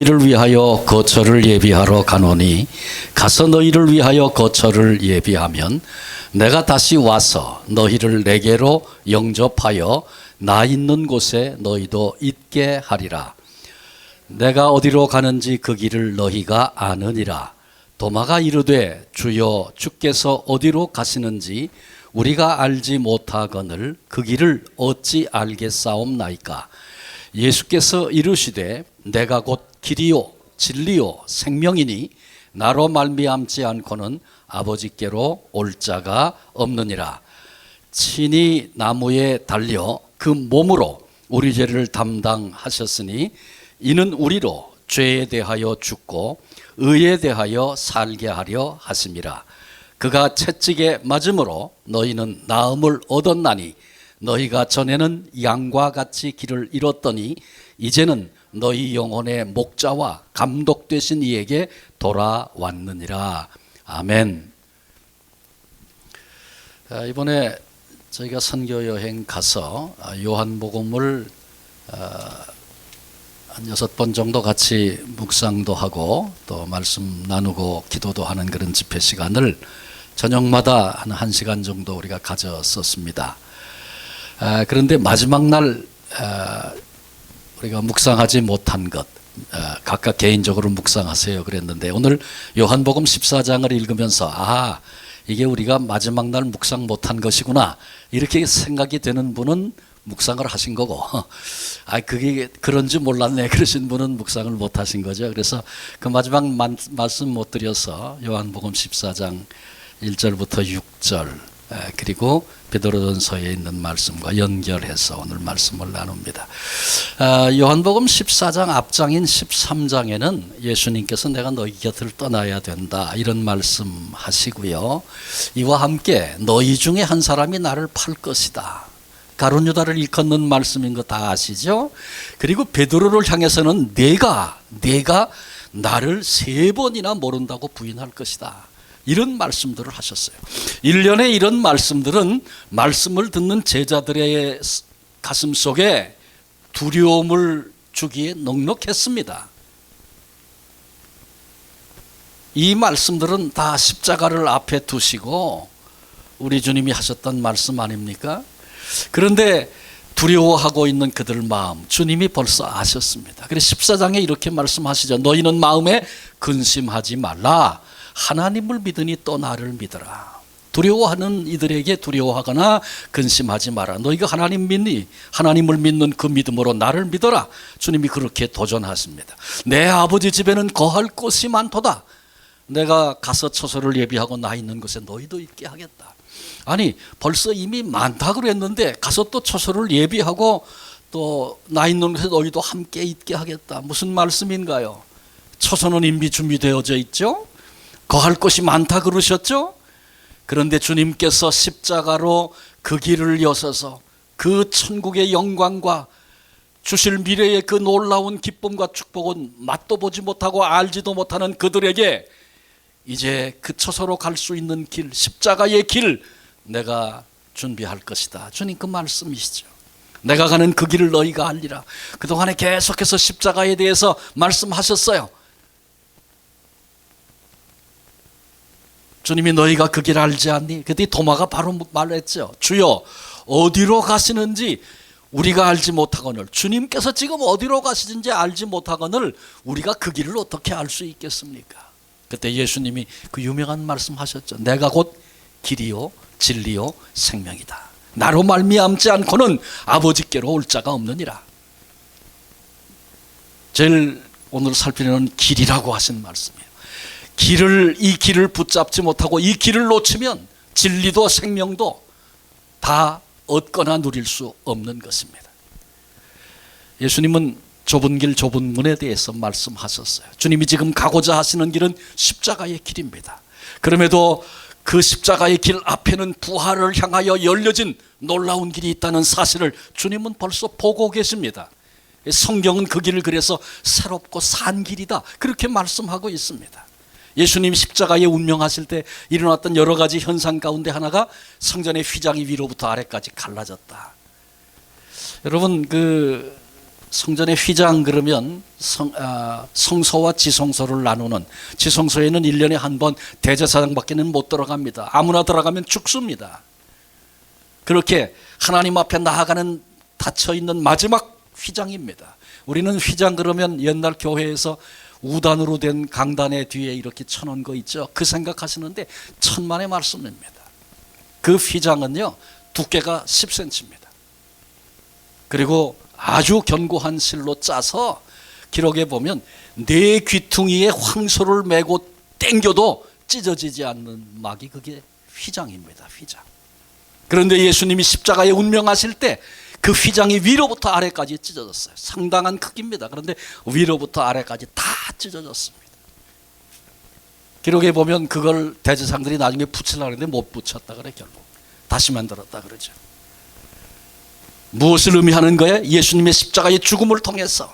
너희를 위하여 거처를 예비하러 가노니 가서 너희를 위하여 거처를 예비하면 내가 다시 와서 너희를 내게로 영접하여 나 있는 곳에 너희도 있게 하리라. 내가 어디로 가는지 그 길을 너희가 아느니라. 도마가 이르되 주여 주께서 어디로 가시는지 우리가 알지 못하거늘 그 길을 어찌 알겠사옵나이까. 예수께서 이르시되 내가 곧 길이요 진리요 생명이니 나로 말미암지 않고는 아버지께로 올 자가 없느니라. 친히 나무에 달려 그 몸으로 우리 죄를 담당하셨으니 이는 우리로 죄에 대하여 죽고 의에 대하여 살게 하려 하심이라. 그가 채찍에 맞음으로 너희는 나음을 얻었나니 너희가 전에는 양과 같이 길을 잃었더니 이제는 너희 영혼의 목자와 감독 되신 이에게 돌아왔느니라. 아멘. 이번에 저희가 선교 여행 가서 요한복음을 한 6번 정도 같이 묵상도 하고 또 말씀 나누고 기도도 하는 그런 집회 시간을 저녁마다 한 1시간 정도 우리가 가졌었습니다. 그런데 마지막 날 우리가 묵상하지 못한 것 각각 개인적으로 묵상하세요 그랬는데 오늘 요한복음 14장을 읽으면서 이게 우리가 마지막 날 묵상 못한 것이구나 이렇게 생각이 되는 분은 묵상을 하신 거고 그게 그런지 몰랐네 그러신 분은 묵상을 못 하신 거죠. 그래서 그 마지막 말씀 못 드려서 요한복음 14장 1절부터 6절 그리고 베드로전서에 있는 말씀과 연결해서 오늘 말씀을 나눕니다. 요한복음 14장 앞장인 13장에는 예수님께서 내가 너희 곁을 떠나야 된다 이런 말씀하시고요. 이와 함께 너희 중에 한 사람이 나를 팔 것이다. 가룟 유다를 일컫는 말씀인 거 다 아시죠? 그리고 베드로를 향해서는 내가 나를 3번이나 모른다고 부인할 것이다. 이런 말씀들을 하셨어요. 1년에 이런 말씀들은 말씀을 듣는 제자들의 가슴 속에 두려움을 주기에 넉넉했습니다. 이 말씀들은 다 십자가를 앞에 두시고 우리 주님이 하셨던 말씀 아닙니까? 그런데 두려워하고 있는 그들 마음 주님이 벌써 아셨습니다. 그래서 14장에 이렇게 말씀하시죠. 너희는 마음에 근심하지 말라. 하나님을 믿으니 또 나를 믿어라. 두려워하는 이들에게 두려워하거나 근심하지 마라. 너희가 하나님 믿니? 하나님을 믿는 그 믿음으로 나를 믿어라. 주님이 그렇게 도전하십니다. 내 아버지 집에는 거할 곳이 많도다. 내가 가서 처소를 예비하고 나 있는 곳에 너희도 있게 하겠다. 아니 벌써 이미 많다 그랬는데 가서 또 처소를 예비하고 또 나 있는 곳에 너희도 함께 있게 하겠다. 무슨 말씀인가요? 처소는 이미 준비되어져 있죠. 거할 것이 많다 그러셨죠. 그런데 주님께서 십자가로 그 길을 여서서 그 천국의 영광과 주실 미래의 그 놀라운 기쁨과 축복은 맛도 보지 못하고 알지도 못하는 그들에게 이제 그 처소로 갈 수 있는 길, 십자가의 길 내가 준비할 것이다. 주님 그 말씀이시죠. 내가 가는 그 길을 너희가 알리라. 그동안에 계속해서 십자가에 대해서 말씀하셨어요. 주님이 너희가 그 길 알지 않니? 그때 도마가 바로 말했죠. 주여 어디로 가시는지 우리가 알지 못하거늘. 주님께서 지금 어디로 가시는지 알지 못하거늘 우리가 그 길을 어떻게 알 수 있겠습니까? 그때 예수님이 그 유명한 말씀 하셨죠. 내가 곧 길이요 진리요 생명이다. 나로 말미암지 않고는 아버지께로 올 자가 없느니라. 제일 오늘 살피는 길이라고 하신 말씀이에요. 이 길을 붙잡지 못하고 이 길을 놓치면 진리도 생명도 다 얻거나 누릴 수 없는 것입니다. 예수님은 좁은 길 좁은 문에 대해서 말씀하셨어요. 주님이 지금 가고자 하시는 길은 십자가의 길입니다. 그럼에도 그 십자가의 길 앞에는 부활을 향하여 열려진 놀라운 길이 있다는 사실을 주님은 벌써 보고 계십니다. 성경은 그 길을 그래서 새롭고 산 길이다 그렇게 말씀하고 있습니다. 예수님 십자가에 운명하실 때 일어났던 여러 가지 현상 가운데 하나가 성전의 휘장이 위로부터 아래까지 갈라졌다. 여러분 성전의 휘장 그러면 성소와 지성소를 나누는, 지성소에는 1년에 한 번 대제사장밖에는 못 들어갑니다. 아무나 들어가면 죽습니다. 그렇게 하나님 앞에 나아가는 닫혀있는 마지막 휘장입니다. 우리는 휘장 그러면 옛날 교회에서 우단으로 된 강단의 뒤에 이렇게 쳐놓은 거 있죠. 그 생각하시는데 천만의 말씀입니다. 그 휘장은요 두께가 10cm입니다. 그리고 아주 견고한 실로 짜서 기록에 보면 네 귀퉁이에 황소를 메고 땡겨도 찢어지지 않는 막이 그게 휘장입니다. 휘장. 그런데 예수님이 십자가에 운명하실 때 그 휘장이 위로부터 아래까지 찢어졌어요. 상당한 크기입니다. 그런데 위로부터 아래까지 다 찢어졌습니다. 기록에 보면 그걸 대제사장들이 나중에 붙이려고 했는데 못 붙였다 그래. 결국 다시 만들었다 그러죠. 무엇을 의미하는 거예요? 예수님의 십자가의 죽음을 통해서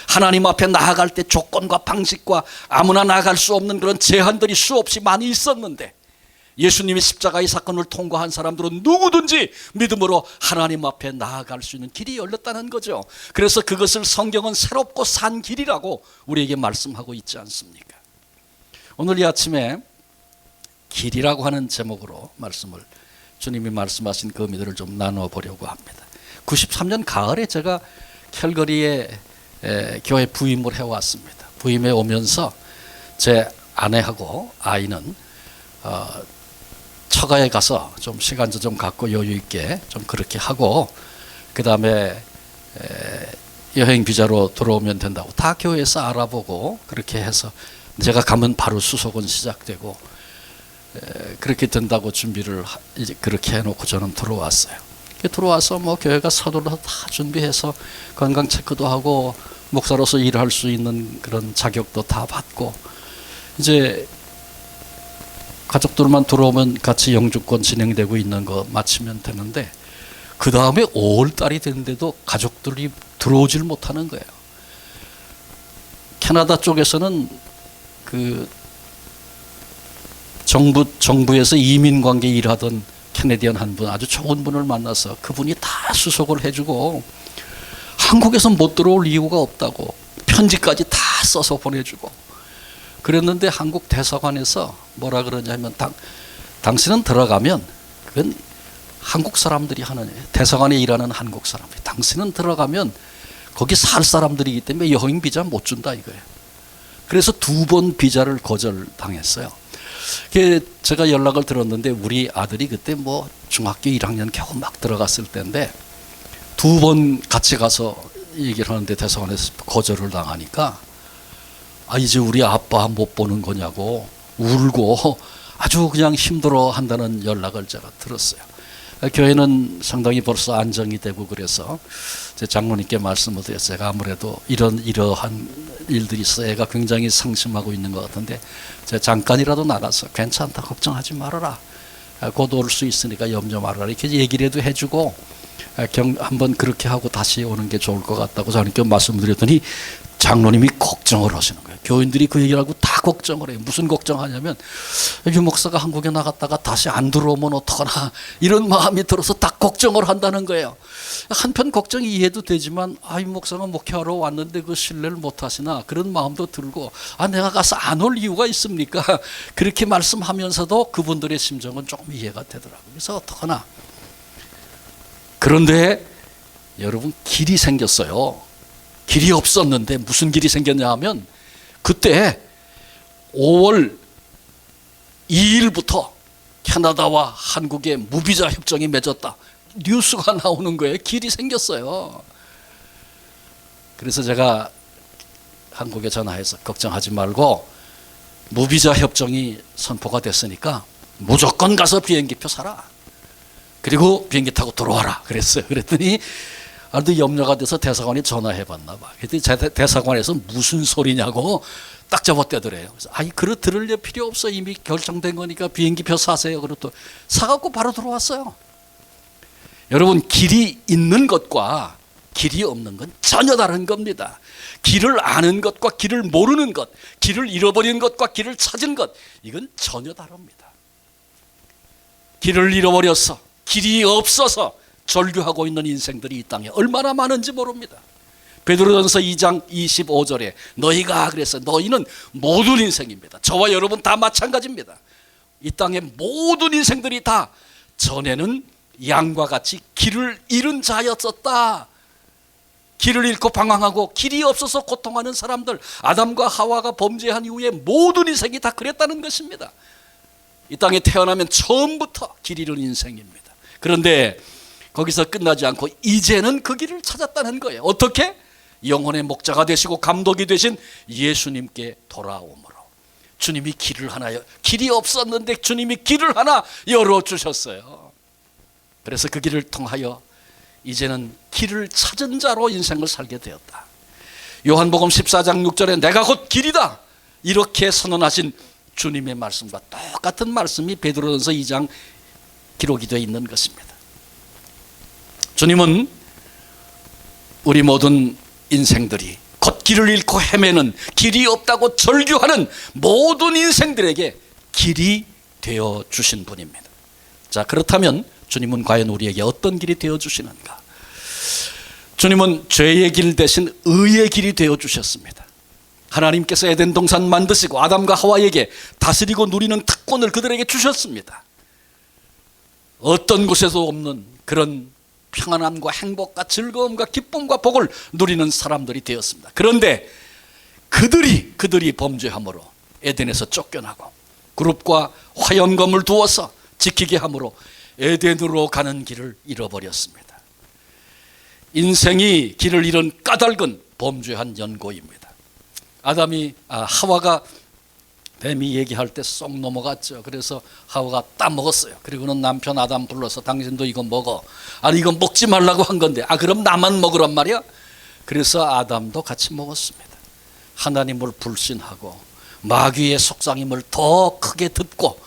하나님 앞에 나아갈 때 조건과 방식과 아무나 나아갈 수 없는 그런 제한들이 수없이 많이 있었는데 예수님의 십자가의 사건을 통과한 사람들은 누구든지 믿음으로 하나님 앞에 나아갈 수 있는 길이 열렸다는 거죠. 그래서 그것을 성경은 새롭고 산 길이라고 우리에게 말씀하고 있지 않습니까? 오늘 이 아침에 길이라고 하는 제목으로 말씀을, 주님이 말씀하신 그 의미들을 좀 나누어 보려고 합니다. 93년 가을에 제가 캘거리에 교회 부임을 해왔습니다. 부임해 오면서 제 아내하고 아이는 처가에 가서 좀 시간도 좀 갖고 여유 있게 좀 그렇게 하고 그 다음에 여행 비자로 들어오면 된다고 다 교회에서 알아보고 그렇게 해서 제가 가면 바로 수속은 시작되고 그렇게 된다고 준비를 이제 그렇게 해놓고 저는 들어왔어요. 들어와서 뭐 교회가 서둘러 다 준비해서 건강 체크도 하고 목사로서 일할 수 있는 그런 자격도 다 받고 이제 가족들만 들어오면 같이 영주권 진행되고 있는 거 마치면 되는데 그 다음에 5월달이 됐는데도 가족들이 들어오질 못하는 거예요. 캐나다 쪽에서는 그 정부에서 이민관계 일하던 캐네디언 한 분, 아주 좋은 분을 만나서 그분이 다 수속을 해주고 한국에서 못 들어올 이유가 없다고 편지까지 다 써서 보내주고 그랬는데 한국 대사관에서 뭐라 그러냐면 당신은 들어가면 그건 한국 사람들이 하는 일이에요. 대사관에 일하는 한국 사람들이 당신은 들어가면 거기 살 사람들이기 때문에 여행 비자 못 준다 이거예요. 그래서 2번 비자를 거절당했어요. 제가 연락을 들었는데 우리 아들이 그때 뭐 중학교 1학년 겨우 막 들어갔을 때인데 2번 같이 가서 얘기를 하는데 대사관에서 거절을 당하니까 이제 우리 아빠 못 보는 거냐고 울고 아주 그냥 힘들어 한다는 연락을 제가 들었어요. 교회는 상당히 벌써 안정이 되고 그래서 제 장로님께 말씀을 드렸어요. 제가 아무래도 이러한 일들이 있어 애가 굉장히 상심하고 있는 것 같은데 제가 잠깐이라도 나가서 괜찮다 걱정하지 말아라 곧 올 수 있으니까 염려 말아라 이렇게 얘기라도 해주고 한번 그렇게 하고 다시 오는 게 좋을 것 같다고 저한테 말씀드렸더니 장로님이 걱정을 하시는 거예요. 교인들이 그 얘기를 하고 다 걱정을 해요. 무슨 걱정하냐면 유 목사가 한국에 나갔다가 다시 안 들어오면 어떡하나 이런 마음이 들어서 다 걱정을 한다는 거예요. 한편 걱정이 이해도 되지만 유 목사가 목회하러 왔는데 그 신뢰를 못 하시나 그런 마음도 들고 내가 가서 안 올 이유가 있습니까? 그렇게 말씀하면서도 그분들의 심정은 조금 이해가 되더라고요. 그래서 어떡하나. 그런데 여러분 길이 생겼어요. 길이 없었는데 무슨 길이 생겼냐 하면 그때 5월 2일부터 캐나다와 한국의 무비자 협정이 맺었다. 뉴스가 나오는 거예요. 길이 생겼어요. 그래서 제가 한국에 전화해서 걱정하지 말고 무비자 협정이 선포가 됐으니까 무조건 가서 비행기표 사라. 그리고 비행기 타고 들어와라 그랬어요. 그랬더니 아주 염려가 돼서 대사관에 전화해봤나 봐. 그랬더니 대사관에서 무슨 소리냐고 딱 잡아떼더래요. 그래서 들을 필요 없어. 이미 결정된 거니까 비행기표 사세요. 그리고 또 사갖고 바로 들어왔어요. 여러분 길이 있는 것과 길이 없는 건 전혀 다른 겁니다. 길을 아는 것과 길을 모르는 것, 길을 잃어버린 것과 길을 찾은 것 이건 전혀 다릅니다. 길을 잃어버려서 길이 없어서 절규하고 있는 인생들이 이 땅에 얼마나 많은지 모릅니다. 베드로전서 2장 25절에 너희가 그래서 너희는 모든 인생입니다. 저와 여러분 다 마찬가지입니다. 이 땅의 모든 인생들이 다 전에는 양과 같이 길을 잃은 자였었다. 길을 잃고 방황하고 길이 없어서 고통하는 사람들, 아담과 하와가 범죄한 이후에 모든 인생이 다 그랬다는 것입니다. 이 땅에 태어나면 처음부터 길 잃은 인생입니다. 그런데 거기서 끝나지 않고 이제는 그 길을 찾았다는 거예요. 어떻게? 영혼의 목자가 되시고 감독이 되신 예수님께 돌아오므로. 주님이 길을 하나, 길이 없었는데 주님이 길을 하나 열어주셨어요. 그래서 그 길을 통하여 이제는 길을 찾은 자로 인생을 살게 되었다. 요한복음 14장 6절에 내가 곧 길이다 이렇게 선언하신 주님의 말씀과 똑같은 말씀이 베드로전서 2장 기록이 되어 있는 것입니다. 주님은 우리 모든 인생들이 곧 길을 잃고 헤매는, 길이 없다고 절규하는 모든 인생들에게 길이 되어 주신 분입니다. 자, 그렇다면 주님은 과연 우리에게 어떤 길이 되어 주시는가? 주님은 죄의 길 대신 의의 길이 되어 주셨습니다. 하나님께서 에덴 동산 만드시고 아담과 하와에게 다스리고 누리는 특권을 그들에게 주셨습니다. 어떤 곳에도 없는 그런 평안함과 행복과 즐거움과 기쁨과 복을 누리는 사람들이 되었습니다. 그런데 그들이 범죄함으로 에덴에서 쫓겨나고 그룹과 화연검을 두어서 지키게 함으로 에덴으로 가는 길을 잃어버렸습니다. 인생이 길을 잃은 까닭은 범죄한 연고입니다. 하와가 뱀이 얘기할 때 쏙 넘어갔죠. 그래서 하와가 따먹었어요. 그리고는 남편 아담 불러서 당신도 이거 먹어. 아니 이건 먹지 말라고 한 건데 그럼 나만 먹으란 말이야? 그래서 아담도 같이 먹었습니다. 하나님을 불신하고 마귀의 속삭임을 더 크게 듣고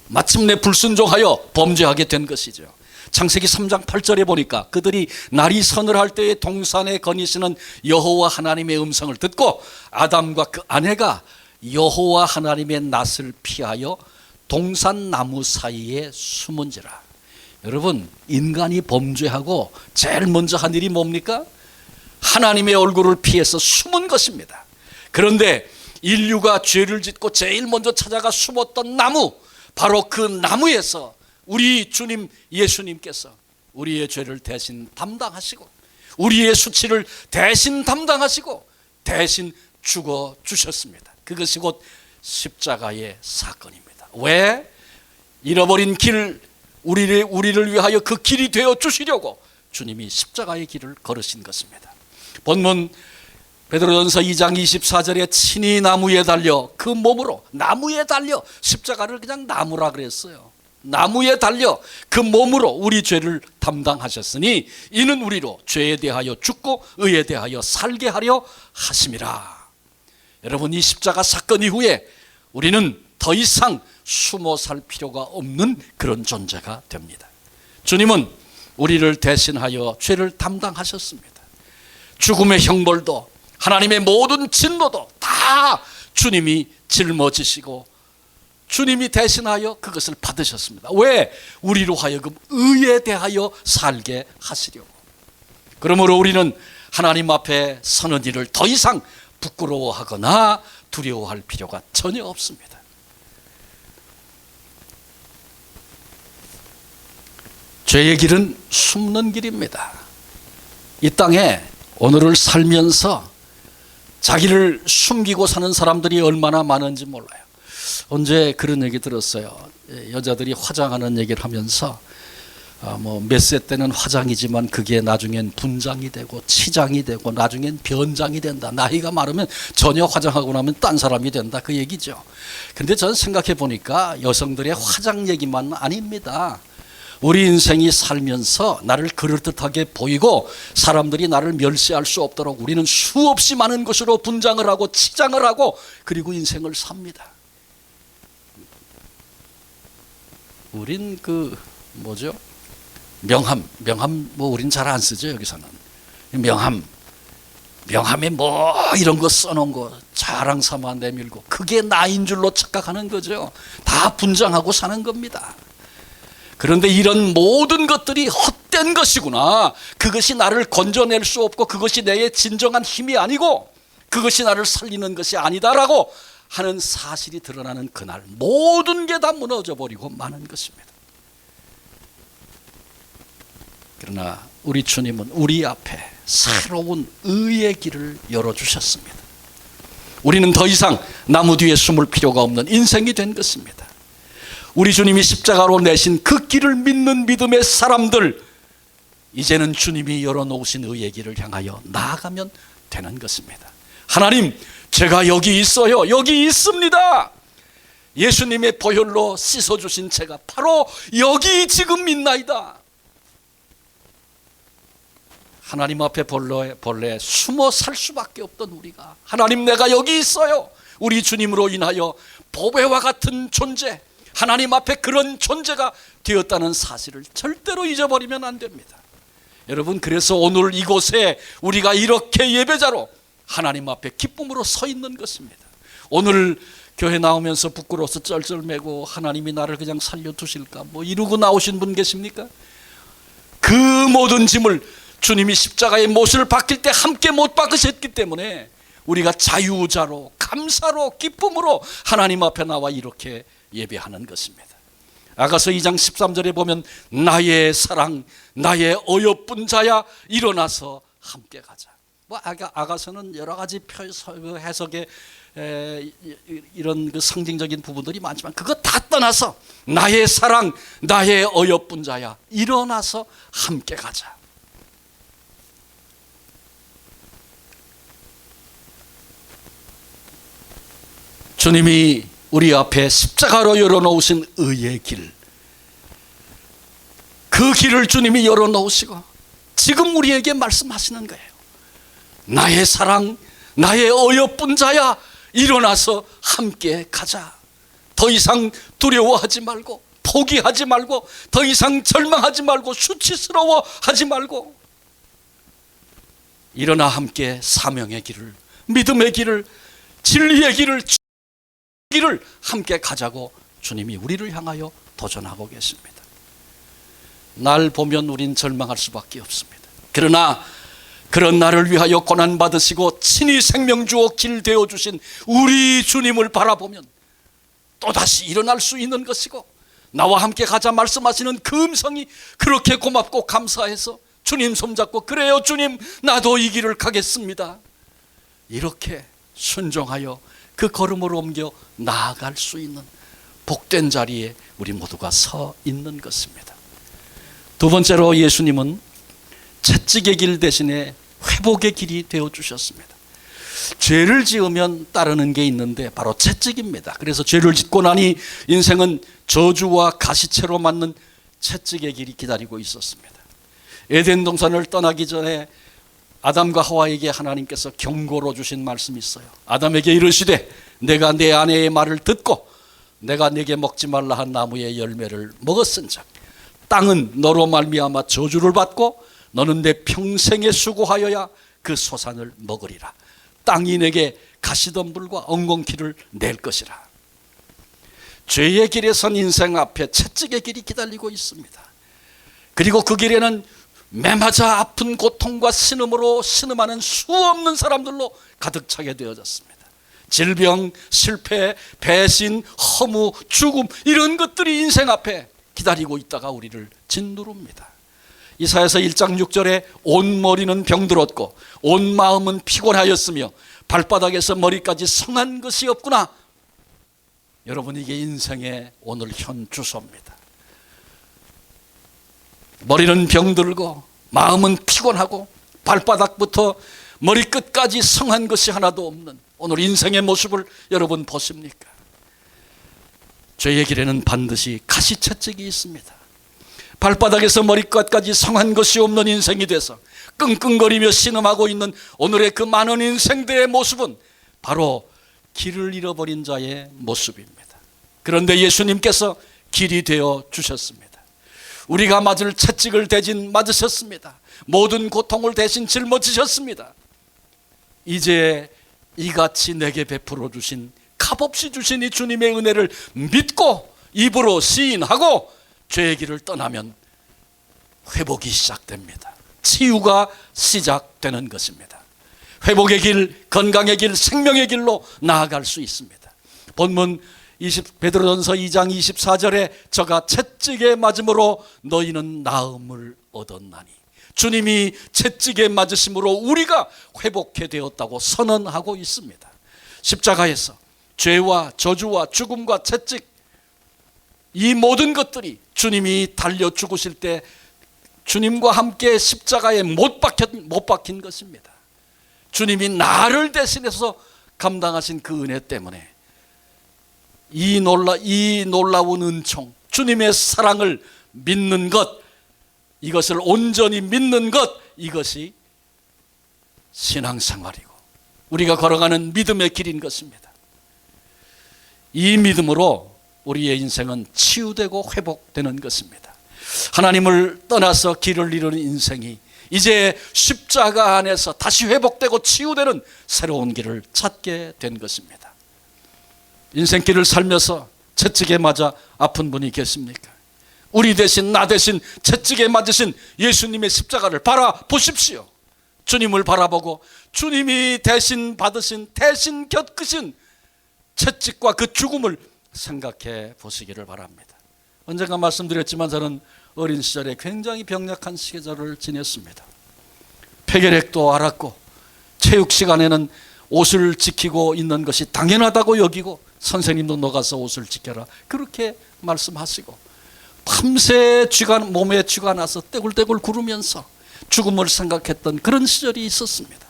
마침내 불순종하여 범죄하게 된 것이죠. 창세기 3장 8절에 보니까 그들이 날이 서늘할 때에 동산에 거니시는 여호와 하나님의 음성을 듣고 아담과 그 아내가 여호와 하나님의 낯을 피하여 동산 나무 사이에 숨은지라. 여러분, 인간이 범죄하고 제일 먼저 한 일이 뭡니까? 하나님의 얼굴을 피해서 숨은 것입니다. 그런데 인류가 죄를 짓고 제일 먼저 찾아가 숨었던 나무, 바로 그 나무에서 우리 주님 예수님께서 우리의 죄를 대신 담당하시고 우리의 수치를 대신 담당하시고 대신 죽어 주셨습니다. 그것이 곧 십자가의 사건입니다. 왜? 잃어버린 길, 우리를 위하여 그 길이 되어 주시려고 주님이 십자가의 길을 걸으신 것입니다. 본문 베드로전서 2장 24절에 친히 나무에 달려 그 몸으로, 나무에 달려, 십자가를 그냥 나무라 그랬어요. 나무에 달려 그 몸으로 우리 죄를 담당하셨으니 이는 우리로 죄에 대하여 죽고 의에 대하여 살게 하려 하심이라. 여러분, 이 십자가 사건 이후에 우리는 더 이상 숨어 살 필요가 없는 그런 존재가 됩니다. 주님은 우리를 대신하여 죄를 담당하셨습니다. 죽음의 형벌도 하나님의 모든 진노도 다 주님이 짊어지시고 주님이 대신하여 그것을 받으셨습니다. 왜? 우리로 하여금 의에 대하여 살게 하시려고. 그러므로 우리는 하나님 앞에 서는 일을 더 이상 부끄러워하거나 두려워할 필요가 전혀 없습니다. 죄의 길은 숨는 길입니다. 이 땅에 오늘을 살면서 자기를 숨기고 사는 사람들이 얼마나 많은지 몰라요. 언제 그런 얘기 들었어요. 여자들이 화장하는 얘기를 하면서 몇 세 때는 화장이지만 그게 나중엔 분장이 되고 치장이 되고 나중엔 변장이 된다. 나이가 많으면 전혀 화장하고 나면 딴 사람이 된다, 그 얘기죠. 그런데 저는 생각해 보니까 여성들의 화장 얘기만 아닙니다. 우리 인생이 살면서 나를 그럴듯하게 보이고 사람들이 나를 멸시할 수 없도록 우리는 수없이 많은 것으로 분장을 하고 치장을 하고 그리고 인생을 삽니다. 우린 명함 뭐 우린 잘 안 쓰죠. 여기서는 명함에 뭐 이런 거 써놓은 거 자랑 삼아 내밀고 그게 나인 줄로 착각하는 거죠. 다 분장하고 사는 겁니다. 그런데 이런 모든 것들이 헛된 헛된 것이구나. 그것이 나를 건져낼 수 없고 그것이 내 진정한 힘이 아니고 그것이 나를 살리는 것이 아니다라고 하는 사실이 드러나는 그날 모든 게 다 무너져 버리고 마는 것입니다. 그러나 우리 주님은 우리 앞에 새로운 의의 길을 열어주셨습니다. 우리는 더 이상 나무 뒤에 숨을 필요가 없는 인생이 된 것입니다. 우리 주님이 십자가로 내신 그 길을 믿는 믿음의 사람들, 이제는 주님이 열어놓으신 의의 길을 향하여 나아가면 되는 것입니다. 하나님, 제가 여기 있어요. 여기 있습니다. 예수님의 보혈로 씻어주신 제가 바로 여기 지금 있나이다. 하나님 앞에 본래 숨어 살 수밖에 없던 우리가, 하나님 내가 여기 있어요. 우리 주님으로 인하여 보배와 같은 존재, 하나님 앞에 그런 존재가 되었다는 사실을 절대로 잊어버리면 안 됩니다. 여러분, 그래서 오늘 이곳에 우리가 이렇게 예배자로 하나님 앞에 기쁨으로 서 있는 것입니다. 오늘 교회 나오면서 부끄러워서 쩔쩔매고 하나님이 나를 그냥 살려두실까 뭐 이러고 나오신 분 계십니까? 그 모든 짐을 주님이 십자가의 못을 박힐 때 함께 못 박으셨기 때문에 우리가 자유자로 감사로 기쁨으로 하나님 앞에 나와 이렇게 예배하는 것입니다. 아가서 2장 13절에 보면 나의 사랑 나의 어여쁜 자야 일어나서 함께 가자. 뭐 아가서는 여러 가지 해석의 이런 그 상징적인 부분들이 많지만 그거 다 떠나서 나의 사랑 나의 어여쁜 자야 일어나서 함께 가자. 주님이 우리 앞에 십자가로 열어놓으신 의의 길, 그 길을 주님이 열어놓으시고 지금 우리에게 말씀하시는 거예요. 나의 사랑 나의 어여쁜 자야 일어나서 함께 가자. 더 이상 두려워하지 말고 포기하지 말고 더 이상 절망하지 말고 수치스러워하지 말고 일어나 함께 사명의 길을, 믿음의 길을, 진리의 길을 함께 가자고 주님이 우리를 향하여 도전하고 계십니다. 날 보면 우린 절망할 수밖에 없습니다. 그러나 그런 나를 위하여 고난받으시고 친히 생명 주어 길 되어주신 우리 주님을 바라보면 또다시 일어날 수 있는 것이고, 나와 함께 가자 말씀하시는 그 음성이 그렇게 고맙고 감사해서 주님 손잡고 그래요 주님 나도 이 길을 가겠습니다, 이렇게 순종하여 그 걸음을 옮겨 나아갈 수 있는 복된 자리에 우리 모두가 서 있는 것입니다. 두 번째로 예수님은 채찍의 길 대신에 회복의 길이 되어주셨습니다. 죄를 지으면 따르는 게 있는데 바로 채찍입니다. 그래서 죄를 짓고 나니 인생은 저주와 가시채로 맞는 채찍의 길이 기다리고 있었습니다. 에덴 동산을 떠나기 전에 아담과 하와에게 하나님께서 경고로 주신 말씀이 있어요. 아담에게 이르시되 내가 내 아내의 말을 듣고 내가 내게 먹지 말라 한 나무의 열매를 먹었은즉 땅은 너로 말미암아 저주를 받고 너는 내 평생에 수고하여야 그 소산을 먹으리라. 땅이 내게 가시덤불과 엉겅퀴를 낼 것이라. 죄의 길에 선 인생 앞에 채찍의 길이 기다리고 있습니다. 그리고 그 길에는 매맞아 아픈 고통과 신음으로 신음하는 수없는 사람들로 가득 차게 되어졌습니다. 질병, 실패, 배신, 허무, 죽음, 이런 것들이 인생 앞에 기다리고 있다가 우리를 짓누릅니다. 이사야서 1장 6절에 온 머리는 병들었고 온 마음은 피곤하였으며 발바닥에서 머리까지 성한 것이 없구나. 여러분, 이게 인생의 오늘 현 주소입니다. 머리는 병들고 마음은 피곤하고 발바닥부터 머리끝까지 성한 것이 하나도 없는 오늘 인생의 모습을 여러분 보십니까? 죄의 길에는 반드시 가시채찍이 있습니다. 발바닥에서 머리끝까지 성한 것이 없는 인생이 돼서 끙끙거리며 신음하고 있는 오늘의 그 많은 인생들의 모습은 바로 길을 잃어버린 자의 모습입니다. 그런데 예수님께서 길이 되어 주셨습니다. 우리가 맞을 채찍을 대신 맞으셨습니다. 모든 고통을 대신 짊어지셨습니다. 이제 이같이 내게 베풀어 주신, 값없이 주신 이 주님의 은혜를 믿고 입으로 시인하고 죄의 길을 떠나면 회복이 시작됩니다. 치유가 시작되는 것입니다. 회복의 길, 건강의 길, 생명의 길로 나아갈 수 있습니다. 본문 베드로전서 2장 24절에 저가 채찍에 맞음으로 너희는 나음을 얻었나니, 주님이 채찍에 맞으심으로 우리가 회복해 되었다고 선언하고 있습니다. 십자가에서 죄와 저주와 죽음과 채찍, 이 모든 것들이 주님이 달려 죽으실 때 주님과 함께 십자가에 못 박힌 것입니다. 주님이 나를 대신해서 감당하신 그 은혜 때문에 이 놀라운 은총, 주님의 사랑을 믿는 것, 이것을 온전히 믿는 것, 이것이 신앙생활이고 우리가 걸어가는 믿음의 길인 것입니다. 이 믿음으로 우리의 인생은 치유되고 회복되는 것입니다. 하나님을 떠나서 길을 잃은 인생이 이제 십자가 안에서 다시 회복되고 치유되는 새로운 길을 찾게 된 것입니다. 인생길을 살면서 채찍에 맞아 아픈 분이 계십니까? 우리 대신, 나 대신 채찍에 맞으신 예수님의 십자가를 바라보십시오. 주님을 바라보고 주님이 대신 받으신, 대신 겪으신 채찍과 그 죽음을 생각해 보시기를 바랍니다. 언젠가 말씀드렸지만 저는 어린 시절에 굉장히 병약한 시절을 지냈습니다. 폐결핵도 앓았고 체육 시간에는 옷을 지키고 있는 것이 당연하다고 여기고 선생님도 너 가서 옷을 지켜라 그렇게 말씀하시고 밤새 몸에 쥐가 나서 떼굴떼굴 구르면서 죽음을 생각했던 그런 시절이 있었습니다.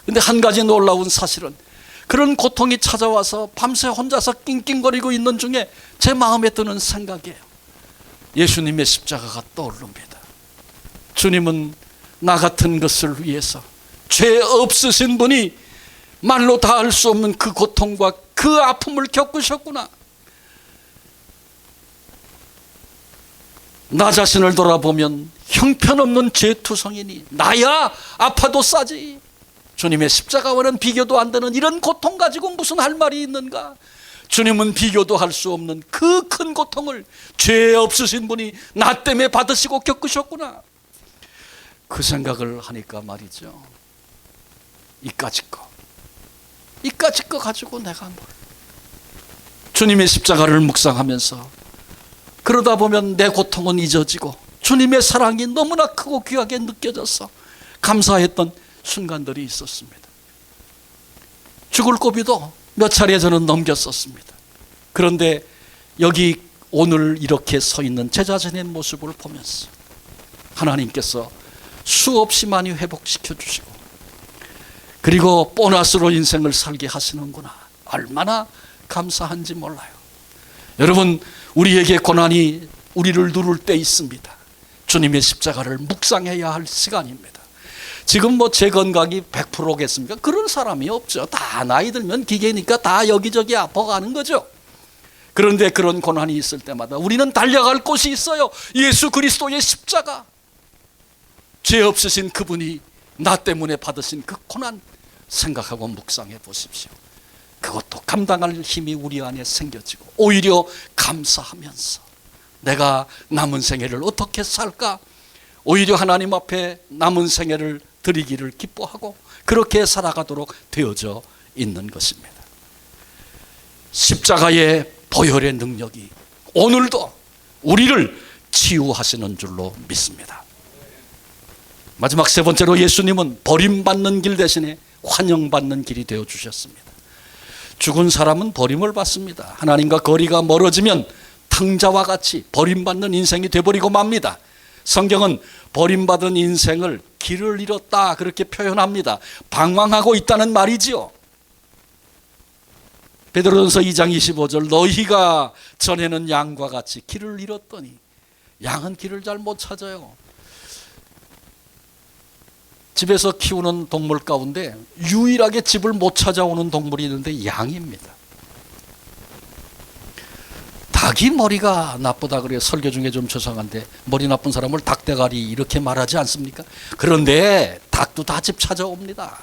그런데 한 가지 놀라운 사실은 그런 고통이 찾아와서 밤새 혼자서 낑낑거리고 있는 중에 제 마음에 드는 생각이에요. 예수님의 십자가가 떠오릅니다. 주님은 나 같은 것을 위해서 죄 없으신 분이 말로 다 할 수 없는 그 고통과 그 아픔을 겪으셨구나. 나 자신을 돌아보면 형편없는 죄투성이니 나야 아파도 싸지. 주님의 십자가와는 비교도 안 되는 이런 고통 가지고 무슨 할 말이 있는가. 주님은 비교도 할 수 없는 그 큰 고통을 죄 없으신 분이 나 때문에 받으시고 겪으셨구나. 그 생각을 하니까 말이죠, 이까짓 거 가지고 내가 뭘. 주님의 십자가를 묵상하면서 그러다 보면 내 고통은 잊어지고 주님의 사랑이 너무나 크고 귀하게 느껴져서 감사했던 순간들이 있었습니다. 죽을 고비도 몇 차례 저는 넘겼었습니다. 그런데 여기 오늘 이렇게 서 있는 제 자신의 모습을 보면서 하나님께서 수없이 많이 회복시켜 주시고 그리고 보너스로 인생을 살게 하시는구나, 얼마나 감사한지 몰라요. 여러분, 우리에게 고난이 우리를 누를 때 있습니다. 주님의 십자가를 묵상해야 할 시간입니다. 지금 제 건강이 100%겠습니까? 그런 사람이 없죠. 다 나이 들면 기계니까 다 여기저기 아파가는 거죠. 그런데 그런 고난이 있을 때마다 우리는 달려갈 곳이 있어요. 예수 그리스도의 십자가. 죄 없으신 그분이 나 때문에 받으신 그 고난 생각하고 묵상해 보십시오. 그것도 감당할 힘이 우리 안에 생겨지고 오히려 감사하면서 내가 남은 생애를 어떻게 살까, 오히려 하나님 앞에 남은 생애를 드리기를 기뻐하고 그렇게 살아가도록 되어져 있는 것입니다. 십자가의 보혈의 능력이 오늘도 우리를 치유하시는 줄로 믿습니다. 마지막 세 번째로 예수님은 버림받는 길 대신에 환영받는 길이 되어 주셨습니다. 죽은 사람은 버림을 받습니다. 하나님과 거리가 멀어지면 탕자와 같이 버림받는 인생이 되어버리고 맙니다. 성경은 버림받은 인생을 길을 잃었다 그렇게 표현합니다. 방황하고 있다는 말이지요. 베드로전서 2장 25절 너희가 전에는 양과 같이 길을 잃었더니, 양은 길을 잘 못 찾아요. 집에서 키우는 동물 가운데 유일하게 집을 못 찾아오는 동물이 있는데 양입니다. 닭이 머리가 나쁘다 그래요. 설교 중에 좀 죄송한데 머리 나쁜 사람을 닭대가리 이렇게 말하지 않습니까? 그런데 닭도 다 집 찾아옵니다.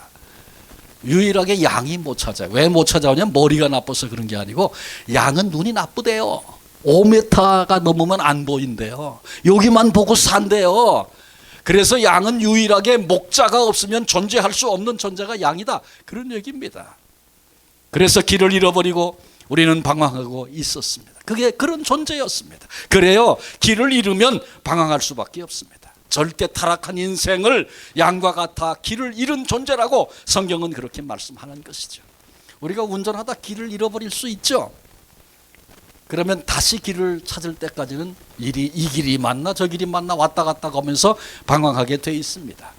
유일하게 양이 못 찾아요. 왜 못 찾아오냐면 머리가 나빠서 그런 게 아니고 양은 눈이 나쁘대요. 5m가 넘으면 안 보인대요. 여기만 보고 산대요. 그래서 양은 유일하게 목자가 없으면 존재할 수 없는 존재가 양이다, 그런 얘기입니다. 그래서 길을 잃어버리고 우리는 방황하고 있었습니다. 그게 그런 존재였습니다. 그래요, 길을 잃으면 방황할 수밖에 없습니다. 절대 타락한 인생을 양과 같아 길을 잃은 존재라고 성경은 그렇게 말씀하는 것이죠. 우리가 운전하다 길을 잃어버릴 수 있죠. 그러면 다시 길을 찾을 때까지는 이 길이 맞나 저 길이 맞나 왔다 갔다 가면서 방황하게 돼 있습니다.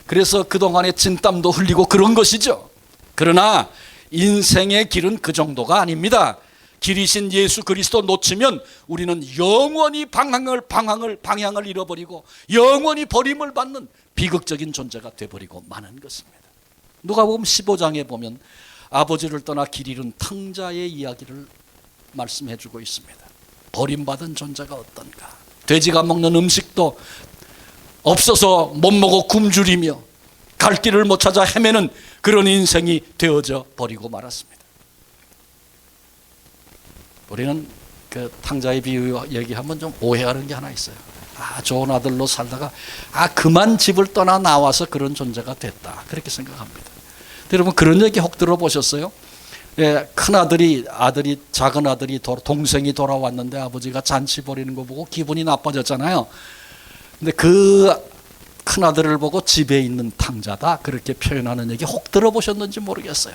그래서 그동안에 진땀도 흘리고 그런 것이죠. 그러나 인생의 길은 그 정도가 아닙니다. 길이신 예수 그리스도 놓치면 우리는 영원히 방향을 잃어버리고 영원히 버림을 받는 비극적인 존재가 되어버리고 마는 것입니다. 누가복음 15장에 보면 아버지를 떠나 길 잃은 탕자의 이야기를 말씀해 주고 있습니다. 버림받은 존재가 어떤가. 돼지가 먹는 음식도 없어서 못 먹어 굶주리며 갈 길을 못 찾아 헤매는 그런 인생이 되어져 버리고 말았습니다. 우리는 그 탕자의 비유 얘기하면 좀 오해하는 게 하나 있어요. 좋은 아들로 살다가 그만 집을 떠나 나와서 그런 존재가 됐다, 그렇게 생각합니다. 여러분 그런 얘기 혹 들어보셨어요? 큰 아들이 작은 아들이 동생이 돌아왔는데 아버지가 잔치 벌이는 거 보고 기분이 나빠졌잖아요. 근데 그 큰 아들을 보고 집에 있는 탕자다, 그렇게 표현하는 얘기 혹 들어보셨는지 모르겠어요.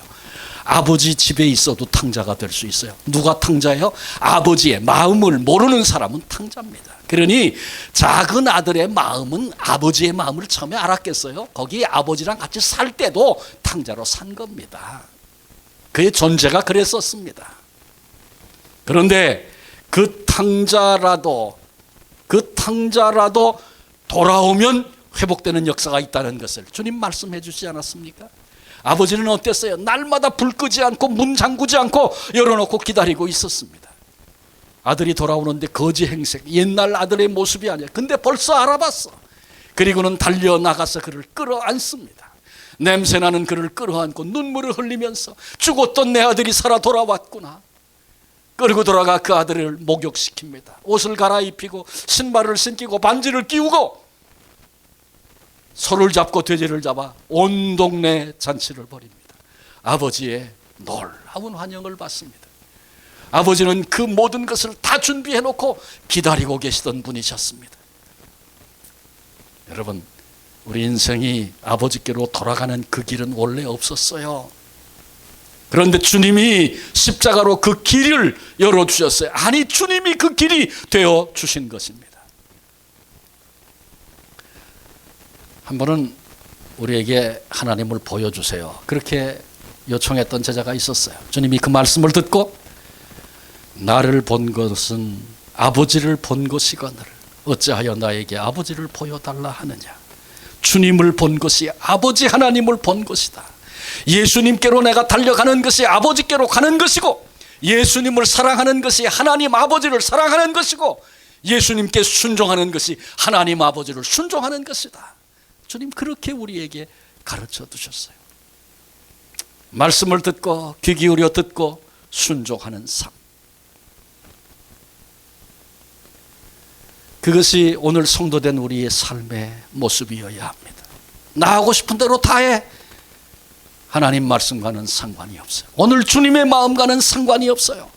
아버지 집에 있어도 탕자가 될 수 있어요. 누가 탕자예요? 아버지의 마음을 모르는 사람은 탕자입니다. 그러니 작은 아들의 마음은 아버지의 마음을 처음에 알았겠어요? 거기 아버지랑 같이 살 때도 탕자로 산 겁니다. 그의 존재가 그랬었습니다. 그런데 그 탕자라도 돌아오면 회복되는 역사가 있다는 것을 주님 말씀해 주시지 않았습니까? 아버지는 어땠어요? 날마다 불 끄지 않고 문 잠그지 않고 열어놓고 기다리고 있었습니다. 아들이 돌아오는데 거지 행색, 옛날 아들의 모습이 아니야. 근데 벌써 알아봤어. 그리고는 달려나가서 그를 끌어안습니다. 냄새나는 그를 끌어안고 눈물을 흘리면서 죽었던 내 아들이 살아 돌아왔구나. 끌고 돌아가 그 아들을 목욕시킵니다. 옷을 갈아입히고 신발을 신기고 반지를 끼우고 소를 잡고 돼지를 잡아 온 동네 잔치를 벌입니다. 아버지의 놀라운 환영을 받습니다. 아버지는 그 모든 것을 다 준비해 놓고 기다리고 계시던 분이셨습니다. 여러분, 우리 인생이 아버지께로 돌아가는 그 길은 원래 없었어요. 그런데 주님이 십자가로 그 길을 열어주셨어요. 아니, 주님이 그 길이 되어 주신 것입니다. 한 번은 우리에게 하나님을 보여주세요, 그렇게 요청했던 제자가 있었어요. 주님이 그 말씀을 듣고 나를 본 것은 아버지를 본 것이거늘 어찌하여 나에게 아버지를 보여달라 하느냐. 주님을 본 것이 아버지 하나님을 본 것이다. 예수님께로 내가 달려가는 것이 아버지께로 가는 것이고, 예수님을 사랑하는 것이 하나님 아버지를 사랑하는 것이고, 예수님께 순종하는 것이 하나님 아버지를 순종하는 것이다. 주님 그렇게 우리에게 가르쳐 두셨어요. 말씀을 듣고 귀 기울여 듣고 순종하는 삶, 그것이 오늘 성도된 우리의 삶의 모습이어야 합니다. 나 하고 싶은 대로 다 해. 하나님 말씀과는 상관이 없어요. 오늘 주님의 마음과는 상관이 없어요.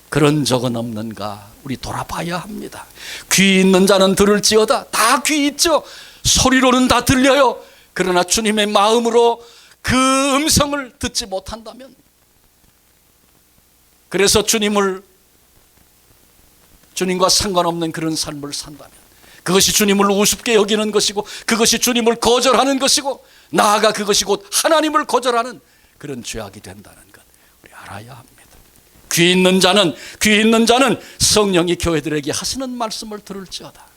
그런 적은 없는가 우리 돌아봐야 합니다. 귀 있는 자는 들을지어다. 다 귀 있죠. 소리로는 다 들려요. 그러나 주님의 마음으로 그 음성을 듣지 못한다면, 그래서 주님과 상관없는 그런 삶을 산다면, 그것이 주님을 우습게 여기는 것이고, 그것이 주님을 거절하는 것이고, 나아가 그것이 곧 하나님을 거절하는 그런 죄악이 된다는 것 우리 알아야 합니다. 귀 있는 자는 성령이 교회들에게 하시는 말씀을 들을지어다.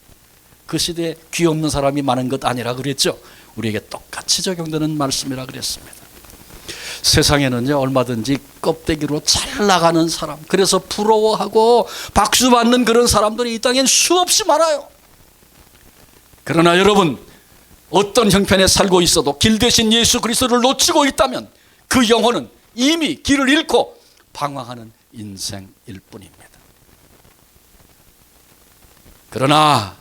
그 시대에 귀 없는 사람이 많은 것 아니라 그랬죠. 우리에게 똑같이 적용되는 말씀이라 그랬습니다. 세상에는요, 얼마든지 껍데기로 잘 나가는 사람, 그래서 부러워하고 박수 받는 그런 사람들이 이 땅엔 수없이 많아요. 그러나 여러분, 어떤 형편에 살고 있어도 길 대신 예수 그리스도를 놓치고 있다면 그 영혼은 이미 길을 잃고 방황하는 인생일 뿐입니다. 그러나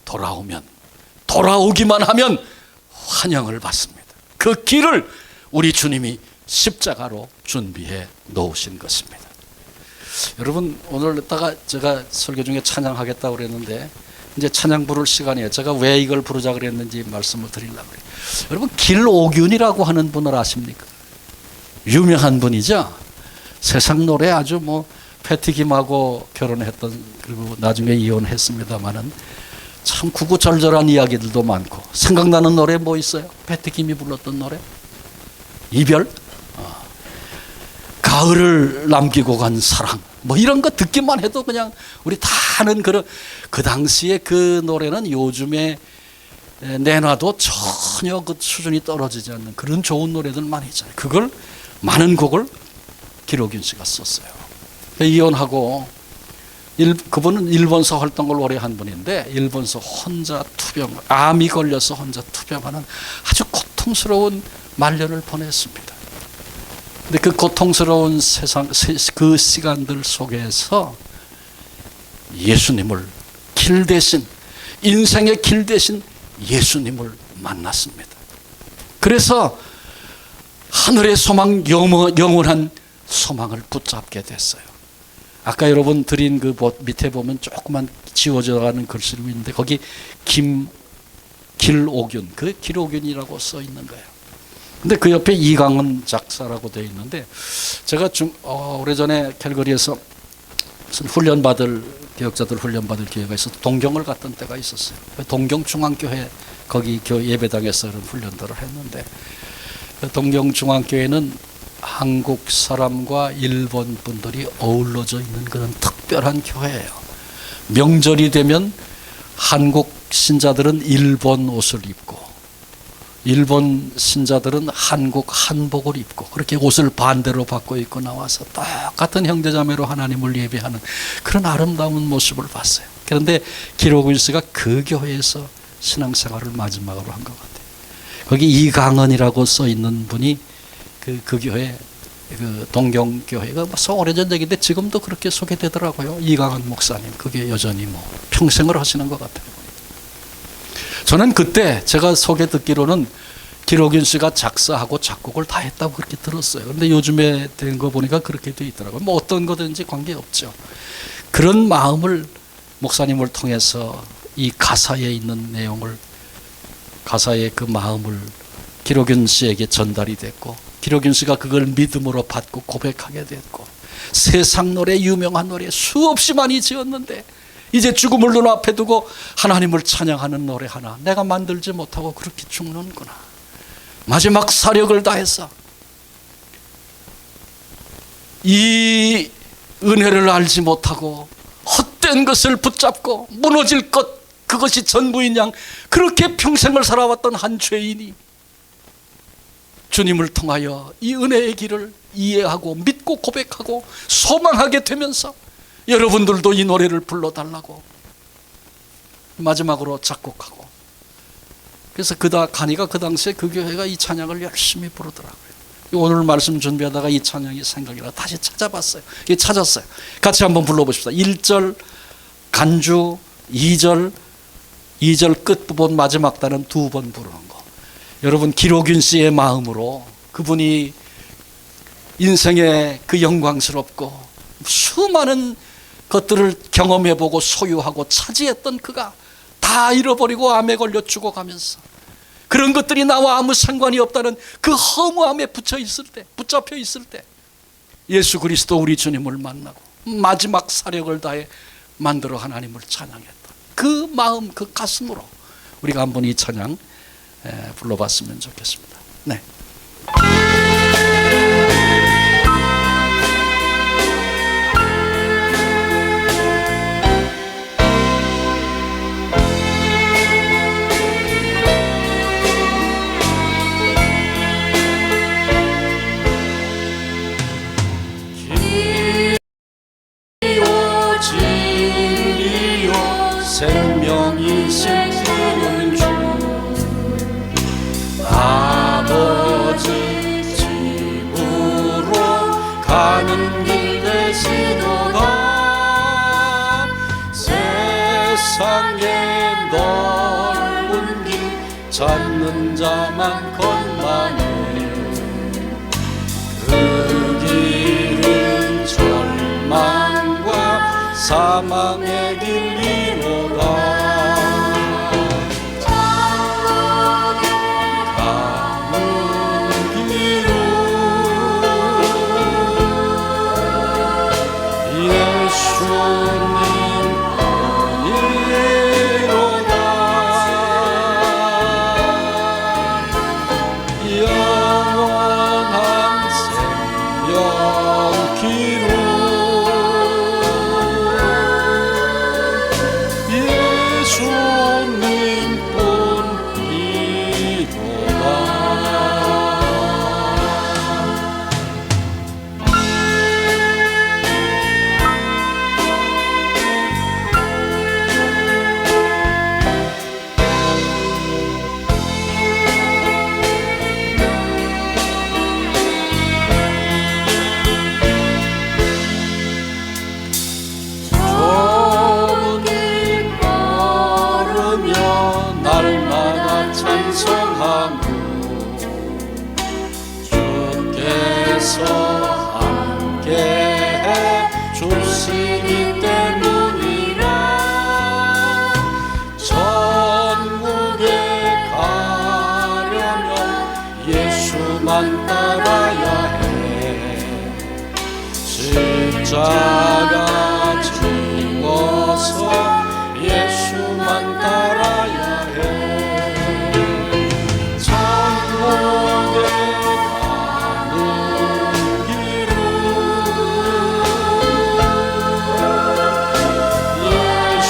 돌아오기만 하면 환영을 받습니다. 그 길을 우리 주님이 십자가로 준비해 놓으신 것입니다. 여러분, 오늘다가 제가 설교 중에 찬양하겠다고 그랬는데 이제 찬양 부를 시간이에요. 제가 왜 이걸 부르자 그랬는지 말씀을 드리려고 그래요. 여러분, 길오균이라고 하는 분을 아십니까? 유명한 분이죠. 세상 노래 아주 패티김하고 결혼했던, 그리고 나중에 이혼했습니다마는 참 구구절절한 이야기들도 많고. 생각나는 노래 뭐 있어요? 패티김이 불렀던 노래? 이별? 가을을 남기고 간 사랑, 이런 거 듣기만 해도 그냥 우리 다 아는 그런, 그 당시에 그 노래는 요즘에 내놔도 전혀 그 수준이 떨어지지 않는 그런 좋은 노래들 많이 있잖아요. 그걸 많은 곡을 기록윤 씨가 썼어요. 이혼하고 그분은 일본서 활동을 오래 한 분인데 일본서 혼자 투병, 암이 걸려서 혼자 투병하는 아주 고통스러운 말년을 보냈습니다. 근데 그 고통스러운 세상, 그 시간들 속에서 예수님을, 길 대신, 인생의 길 대신 예수님을 만났습니다. 그래서 하늘의 소망, 영원한 소망을 붙잡게 됐어요. 아까 여러분 드린 그 밑에 보면 조그만 지워져 가는 글씨로 있는데 거기 길오균, 그 길오균이라고 써 있는 거예요. 근데 그 옆에 이강은 작사라고 되어 있는데, 제가 오래전에 캘거리에서 무슨 개혁자들 훈련받을 기회가 있어서 동경을 갔던 때가 있었어요. 동경중앙교회, 거기 예배당에서 그런 훈련들을 했는데, 동경중앙교회는 한국 사람과 일본 분들이 어우러져 있는 그런 특별한 교회예요. 명절이 되면 한국 신자들은 일본 옷을 입고 일본 신자들은 한국 한복을 입고 그렇게 옷을 반대로 바꿔 입고 나와서 똑같은 형제자매로 하나님을 예배하는 그런 아름다운 모습을 봤어요. 그런데 기록윤 씨가 그 교회에서 신앙생활을 마지막으로 한 것 같아요. 거기 이강은이라고 써 있는 분이 그 교회, 그 동경교회가 오래전 얘기인데 지금도 그렇게 소개되더라고요. 이강은 목사님, 그게 여전히 평생을 하시는 것 같아요. 저는 그때 제가 소개 듣기로는 기록윤 씨가 작사하고 작곡을 다 했다고 그렇게 들었어요. 그런데 요즘에 된 거 보니까 그렇게 돼 있더라고요. 어떤 거든지 관계없죠. 그런 마음을 목사님을 통해서 이 가사에 있는 내용을, 가사의 그 마음을 기록윤 씨에게 전달이 됐고, 기록윤 씨가 그걸 믿음으로 받고 고백하게 됐고, 세상 노래, 유명한 노래 수없이 많이 지었는데 이제 죽음을 눈앞에 두고 하나님을 찬양하는 노래 하나 내가 만들지 못하고 그렇게 죽는구나. 마지막 사력을 다해서 이 은혜를 알지 못하고 헛된 것을 붙잡고 무너질 것, 그것이 전부인 양 그렇게 평생을 살아왔던 한 죄인이 주님을 통하여 이 은혜의 길을 이해하고 믿고 고백하고 소망하게 되면서 여러분들도 이 노래를 불러달라고 마지막으로 작곡하고, 그래서 가니까 그 당시에 그 교회가 이 찬양을 열심히 부르더라고요. 오늘 말씀 준비하다가 이 찬양이 생각이 나 다시 찾아봤어요. 찾았어요. 같이 한번 불러보십시다. 1절 간주, 2절 끝부분 마지막 단은 2번 부르는 거. 여러분, 기록윤 씨의 마음으로 그분이 인생의 그 영광스럽고 수많은 것들을 경험해보고 소유하고 차지했던 그가 다 잃어버리고 암에 걸려 죽어가면서 그런 것들이 나와 아무 상관이 없다는 그 허무함에 붙잡혀 있을 때 예수 그리스도 우리 주님을 만나고 마지막 사력을 다해 만들어 하나님을 찬양했던 그 마음, 그 가슴으로 우리가 한번 이 찬양 불러봤으면 좋겠습니다. 네. 생명이신 주는 주 아버지 집으로 가는 길 되시도다. 세상 세상의 넓은 길 찾는 자만 건만해. 그 길은 절망과 사망의 길이로다. 날마다 찬송하고 주께서 함께해 주시기 때문이라. 천국에 가려면 예수만 따라야 해. 십자가 지워서 예수만 따라야 해. 천국에 가는 길은 예수님이로다.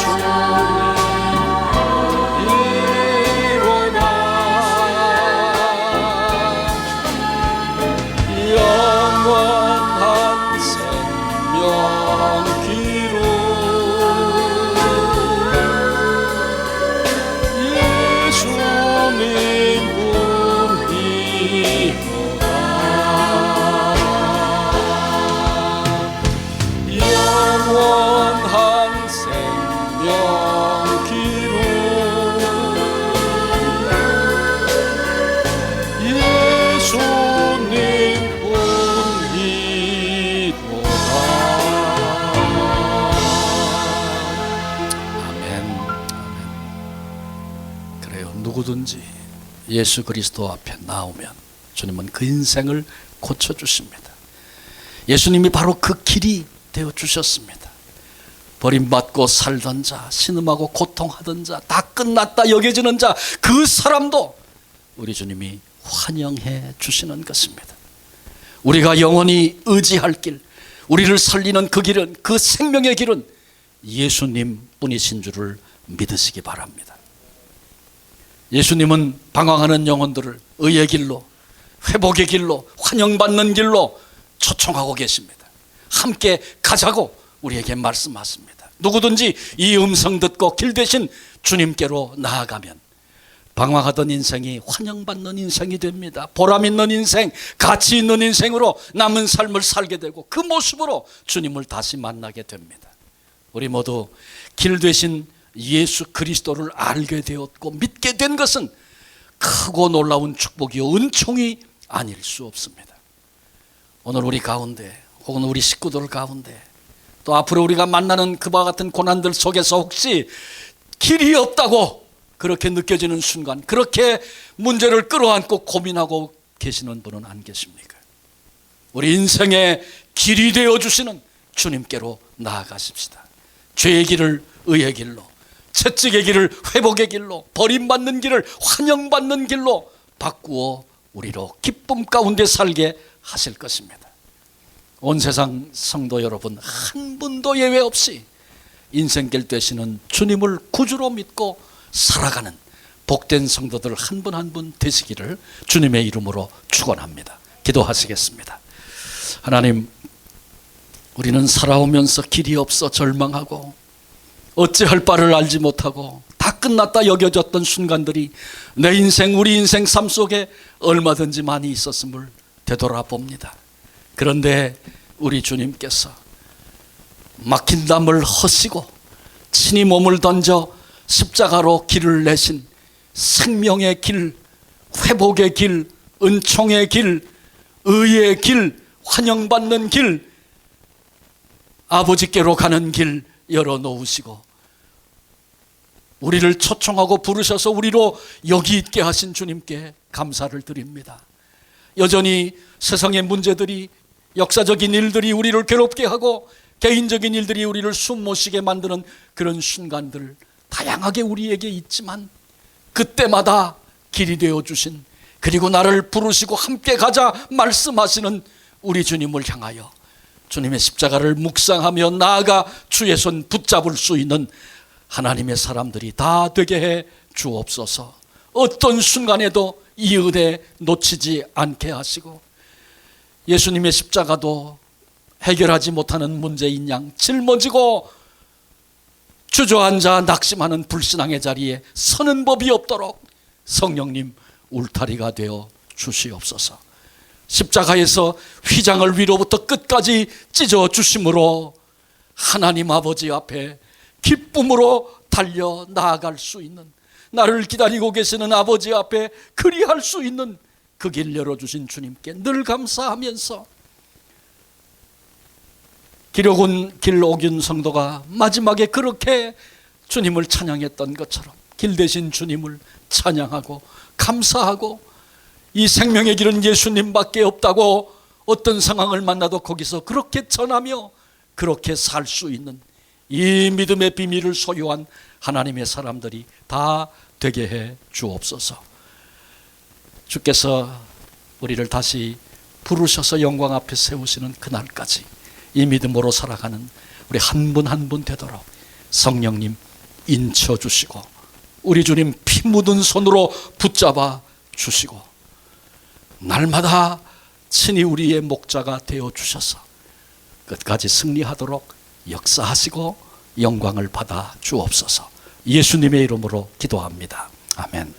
영원한 생명 길은 영원한 생명 길은 예수님뿐이로다. 아멘. 아멘. 그래요. 누구든지 예수 그리스도 앞에 나오면 주님은 그 인생을 고쳐주십니다. 예수님이 바로 그 길이 되어 주셨습니다. 버림받고 살던 자, 신음하고 고통하던 자, 다 끝났다 여겨지는 자, 그 사람도 우리 주님이 환영해 주시는 것입니다. 우리가 영원히 의지할 길, 우리를 살리는 그 길은, 그 생명의 길은 예수님 뿐이신 줄을 믿으시기 바랍니다. 예수님은 방황하는 영혼들을 의의 길로, 회복의 길로, 환영받는 길로 초청하고 계십니다. 함께 가자고 우리에게 말씀하십니다. 누구든지 이 음성 듣고 길 대신 주님께로 나아가면 방황하던 인생이 환영받는 인생이 됩니다. 보람 있는 인생, 가치 있는 인생으로 남은 삶을 살게 되고 그 모습으로 주님을 다시 만나게 됩니다. 우리 모두 길 대신 예수 그리스도를 알게 되었고 믿게 된 것은 크고 놀라운 축복이요 은총이 아닐 수 없습니다. 오늘 우리 가운데 혹은 우리 식구들 가운데 또 앞으로 우리가 만나는 그와 같은 고난들 속에서 혹시 길이 없다고 그렇게 느껴지는 순간, 그렇게 문제를 끌어안고 고민하고 계시는 분은 안 계십니까? 우리 인생의 길이 되어주시는 주님께로 나아가십시다. 죄의 길을 의의 길로, 채찍의 길을 회복의 길로, 버림받는 길을 환영받는 길로 바꾸어 우리로 기쁨 가운데 살게 하실 것입니다. 온 세상 성도 여러분 한 분도 예외 없이 인생길 되시는 주님을 구주로 믿고 살아가는 복된 성도들 한 분 한 분 되시기를 주님의 이름으로 축원합니다. 기도하시겠습니다. 하나님, 우리는 살아오면서 길이 없어 절망하고 어찌할 바를 알지 못하고 다 끝났다 여겨졌던 순간들이 내 인생, 우리 인생 삶 속에 얼마든지 많이 있었음을 되돌아봅니다. 그런데 우리 주님께서 막힌 담을 허시고 친히 몸을 던져 십자가로 길을 내신 생명의 길, 회복의 길, 은총의 길, 의의 길, 환영받는 길, 아버지께로 가는 길 열어놓으시고 우리를 초청하고 부르셔서 우리로 여기 있게 하신 주님께 감사를 드립니다. 여전히 세상의 문제들이, 역사적인 일들이 우리를 괴롭게 하고 개인적인 일들이 우리를 숨 못 쉬게 만드는 그런 순간들 다양하게 우리에게 있지만 그때마다 길이 되어주신, 그리고 나를 부르시고 함께 가자 말씀하시는 우리 주님을 향하여 주님의 십자가를 묵상하며 나아가 주의 손 붙잡을 수 있는 하나님의 사람들이 다 되게 해 주옵소서. 어떤 순간에도 이 은혜 놓치지 않게 하시고 예수님의 십자가도 해결하지 못하는 문제인 양 짊어지고 주저앉아 낙심하는 불신앙의 자리에 서는 법이 없도록 성령님 울타리가 되어 주시옵소서. 십자가에서 휘장을 위로부터 끝까지 찢어 주심으로 하나님 아버지 앞에 기쁨으로 달려 나아갈 수 있는, 나를 기다리고 계시는 아버지 앞에 그리할 수 있는 그 길 열어주신 주님께 늘 감사하면서 기록은 길옥윤 성도가 마지막에 그렇게 주님을 찬양했던 것처럼 길 대신 주님을 찬양하고 감사하고 이 생명의 길은 예수님밖에 없다고 어떤 상황을 만나도 거기서 그렇게 전하며 그렇게 살 수 있는 이 믿음의 비밀을 소유한 하나님의 사람들이 다 되게 해 주옵소서. 주께서 우리를 다시 부르셔서 영광 앞에 세우시는 그날까지 이 믿음으로 살아가는 우리 한 분 한 분 되도록 성령님 인쳐주시고 우리 주님 피 묻은 손으로 붙잡아 주시고 날마다 친히 우리의 목자가 되어주셔서 끝까지 승리하도록 역사하시고 영광을 받아 주옵소서. 예수님의 이름으로 기도합니다. 아멘.